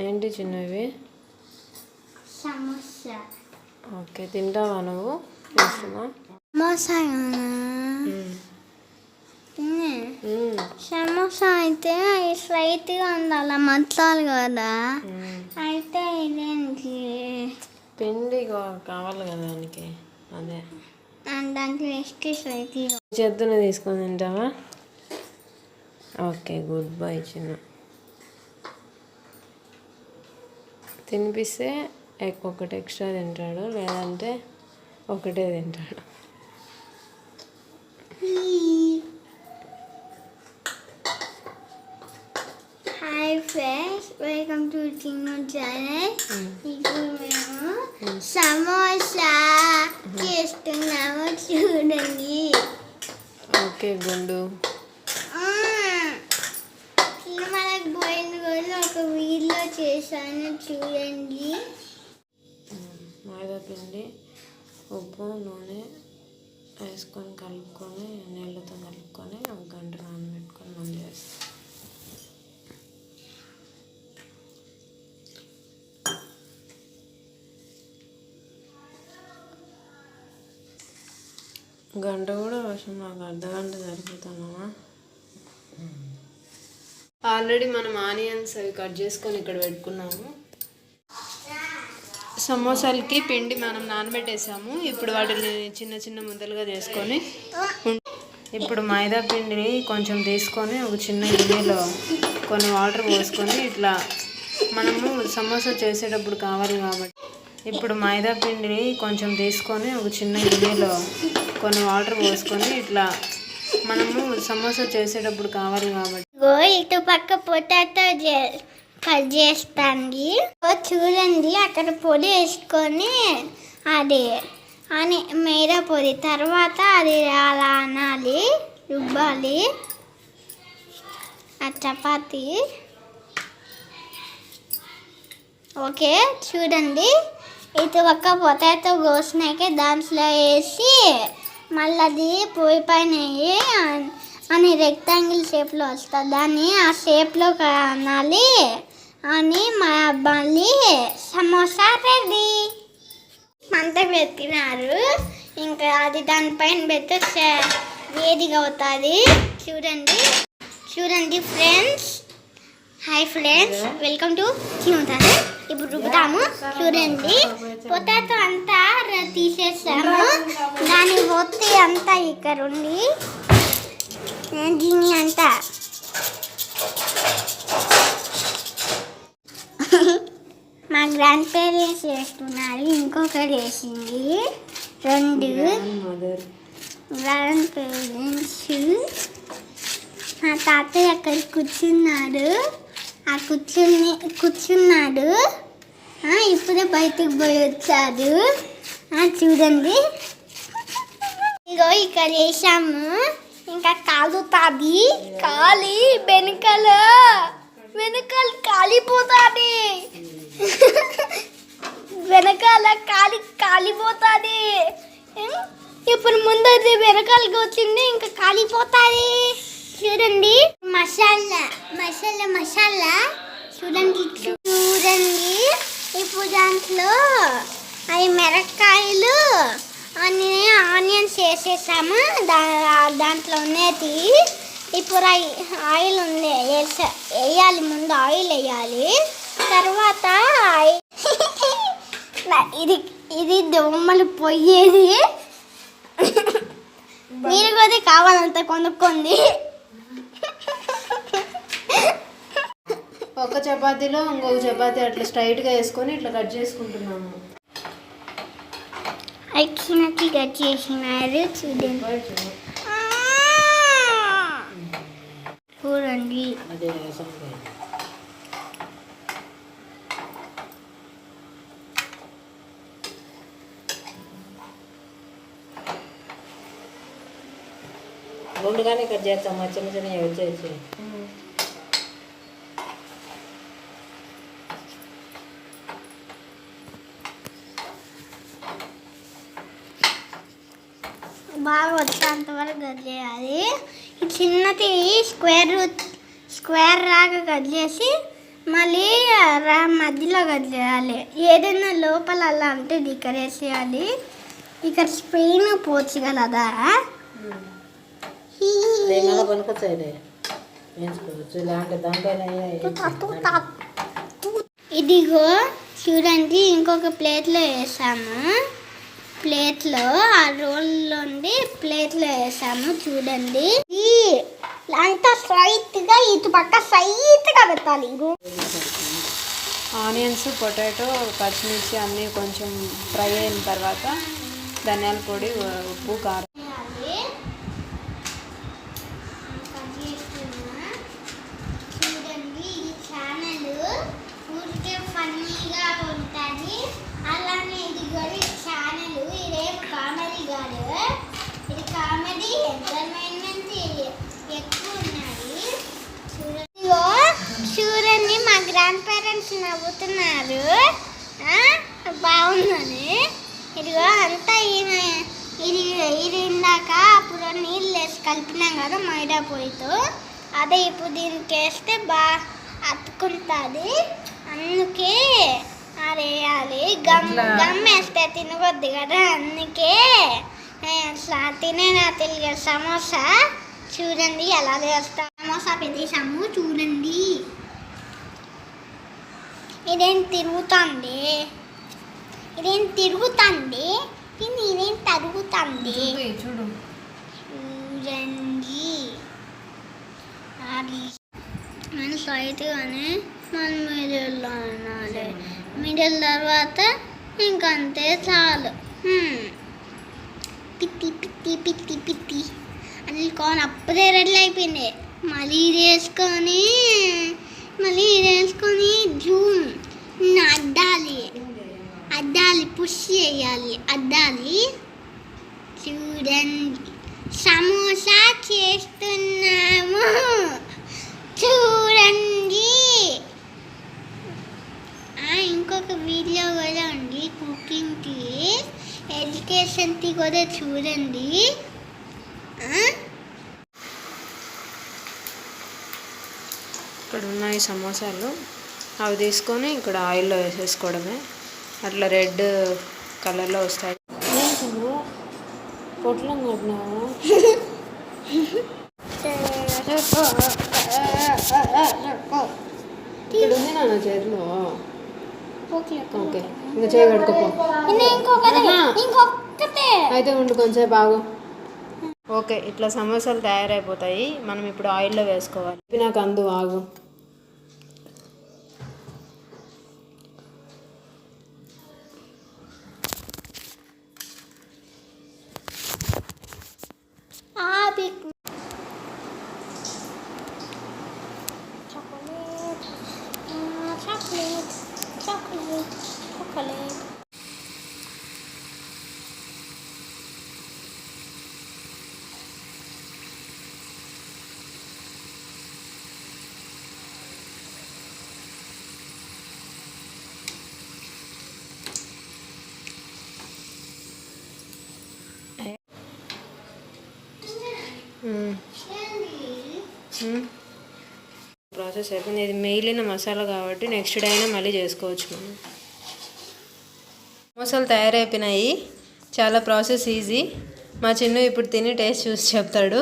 ఏంటి చిన్నవి? సమోసా. ఓకే, తింటావా నువ్వు? చేస్తున్నా సమోసా. సమోసా అయితే స్ట్రైట్గా ఉండాలి, మచ్చాలి కదా. అయితే ఇదేంటి పిండి కావాలి కదా దానికి, అదే దాంట్లో వేస్తే స్ట్రైట్గా. చేద్దును తీసుకొని తింటావా? ఓకే, గుడ్ బై చిన్న. తినిపిస్తే ఒకటి ఎక్స్ట్రా తింటాడు, లేదంటే ఒకటే తింటాడు. Hi friends, welcome to Chinnu channel. ఇప్పుడు మేము సమోసా చేస్తున్నాము, చూడండి. ఓకే గుండు. మనకు పోయిన రోజు ఒక వీడియో చేశాను, చూడండి. మైదా పిండి, ఉప్పు, నూనె వేసుకొని కలుపుకొని నీళ్ళతో కలుపుకొని ఒక గంట నానబెట్టుకొని మళ్ళీ వేస్తాం. గంట కూడా అవసరం, నాకు అర్ధగంట సరిపోతున్నావా? ఆల్రెడీ మనం ఆనియన్స్ అవి కట్ చేసుకొని ఇక్కడ పెట్టుకున్నాము. సమోసాలకి పిండి మనం నానబెట్టేసాము. ఇప్పుడు వాటిని చిన్న చిన్న ముద్దలుగా చేసుకొని, ఇప్పుడు మైదా పిండిని కొంచెం తీసుకొని ఒక చిన్న గిన్నెలో కొన్ని వాటర్ పోసుకొని, ఇట్లా మనము సమోసా చేసేటప్పుడు కావాలి కాబట్టి, ఇప్పుడు మైదా పిండిని కొంచెం తీసుకొని ఒక చిన్న గిన్నెలో కొన్ని వాటర్ పోసుకొని, ఇట్లా మనము సమోసా చేసేటప్పుడు కావాలి కాబట్టి, ఇటు పక్క పొటాటో కట్ చేస్తాండి. చూడండి, అక్కడ పొడి వేసుకొని అది అని మైదా పొడి, తర్వాత అది అలా అనాలి, రుబ్బాలి. ఆ చపాతి. ఓకే, చూడండి, ఇటు పక్క పొటాటో కోసినాక దాంట్లో వేసి మళ్ళీ అది పొయ్యి పైన అని రెక్టాంగిల్ షేప్లో వస్తుంది, దాన్ని ఆ షేప్లో అనాలి అని మళ్ళీ సమోసా రెడీ. మంట పెట్టినారు, ఇంకా అది దానిపైన పెడితే వేడిగా అవుతుంది. చూడండి friends. Hi friends, welcome to Chinnu. ఇప్పుడు రుబ్బుతాము, చూడండి. పొటాటో అంతా తీసేసాము, దాని ఒత్తి అంతా ఇక్కడ ఉంది, దీన్ని అంతా మా గ్రాండ్ పేరెంట్స్ చేస్తున్నారు, ఇంకొకటి వేసింది. 2 గ్రాండ్ పేరెంట్స్. మా తాతయ్య అక్కడ కూర్చున్నాడు, కూర్చున్నాడు. ఇప్పుడే బయటికి పోయి వచ్చాడు. చూడండి, ఇగో ఇక్కడ వేసాము, ఇంకా కాలుతుంది. వెనకాల కాలిపోతుంది, వెనకాల కాలిపోతుంది. ఇప్పుడు ముందు వెనకాలకి వచ్చింది, ఇంకా కాలిపోతుంది. చూడండి, మసాలా చూడండి. ఇప్పుడు దాంట్లో అవి మిరపకాయలు ఆనియన్స్ వేసేసాము, దాంట్లో ఉన్నది. ఇప్పుడు ఆయిల్ ఉంది, వేయాలి. ముందు ఆయిల్ వేయాలి, తర్వాత ఇది దోమలు పోయేది. మీరు కూడా కావాలంత కొనుక్కోండి. ఒక చపాతీలో ఇంకొక చపాతీ అట్లా స్ట్రైట్గా వేసుకొని ఇట్లా కట్ చేసుకుంటున్నాము. వచ్చినట్టు కట్ చేసినారు, చూడండి. రెండుగానే కట్ చేస్తాము, చిన్న చిన్న వచ్చేసి. బాగా వచ్చేంత వరకు కట్ చేయాలి. చిన్నది స్క్వేర్ లాగా కట్ చేసి మళ్ళీ మధ్యలో కదిలేయాలి. ఏదైనా లోపల అలా అంటే ఇక్కడ వేసేయాలి. ఇక్కడ స్పెయిన్ పోర్చుగల్ అదా ఇదిగో చూడండి, ఇంకొక ప్లేట్లో వేసాము. ప్లేట్లో ఆ రోల్లో ఉండి ప్లేట్లో వేసాము చూడండి. అంతా స్ట్రైట్గా ఇటు పక్క స్ట్రైట్గా పెట్టాలి. ఆనియన్స్, పొటాటో, పచ్చిమిర్చి అన్నీ కొంచెం ఫ్రై అయిన తర్వాత ధనియాల పొడి, ఉప్పు, కారం. చూడండి, ఈ ఛానల్ ఊరికే ఫన్నీగా ఉంటుంది. అలానే ఇది కూడా ఛానల్ ఇదేం కామెడీ కాదు, ఇది కామెడీ ఎంటర్టైన్మెంట్ ఎక్కువ ఉన్నాయి. చూడండి మా గ్రాండ్ పేరెంట్స్ నవ్వుతున్నారు బాగుందని. ఇదిగో అంతా ఇది ఇందాక అప్పుడు నీళ్ళు వేసి కలిపినాం కదా మైదా పొడితో, అదే ఇప్పుడు దీనికి వేస్తే బాగా అతుకుంటుంది. అందుకే అది వేయాలి. గమ్ వేస్తే తినవద్దు కదా, అందుకే అట్లా తినేనా తెలియ. సమోసా చూడండి ఎలా చేస్తాం. సమోసా పెట్టేసాము చూడండి. ఇదేం తిరుగుతుంది, ఇదేం తిరుగుతుంది, ఇదేం తరుగుతుంది చూడు. చూడండి అది మన స్ట్రైట్గానే మన మిడిల్లో అనాలి. మిడిల్ తర్వాత ఇంకంతే చాలు. పిత్తి పిత్తి పిత్తి పిత్తి అని కోన్ అప్పుడే రెడీ అయిపోయింది. మళ్ళీ ఇది వేసుకొని జూమ్ అద్దాలి పుష్ చేయాలి. అద్దాలి చూడండి, సమోసా చేస్తున్నాము చూడండి. ఇంకొక వీడియో కూడా ఉంది కుకింగ్కి, ఎడ్యుకేషన్కి కూడా చూడండి. ఇక్కడ ఉన్నాయి సమోసాలు, అవి తీసుకొని ఇక్కడ ఆయిల్లో వేసేసుకోవడమే. అట్లా రెడ్ కలర్లో వస్తాయి. పొట్లం కొట్టినావు. ఇక్కడ ఉంది నాన్న చేతిలో. ఓకే, ఇంకా చేయి కడుకోపో. అయితే ఉండు కొంచెం బాగు. ఓకే, ఇట్లా సమోసాలు తయారైపోతాయి. మనం ఇప్పుడు ఆయిల్లో వేసుకోవాలి. నాకు అందు ఆగు. Chocolate. ప్రాసెస్ అయిపోయింది. ఇది మిగిలిన మసాలా కాబట్టి నెక్స్ట్ డే అయినా మళ్ళీ చేసుకోవచ్చు మనం. సమోసాలు తయారైపోయినాయి. చాలా ప్రాసెస్ ఈజీ. మా చిన్ను ఇప్పుడు తిని టేస్ట్ చూసి చెప్తాడు.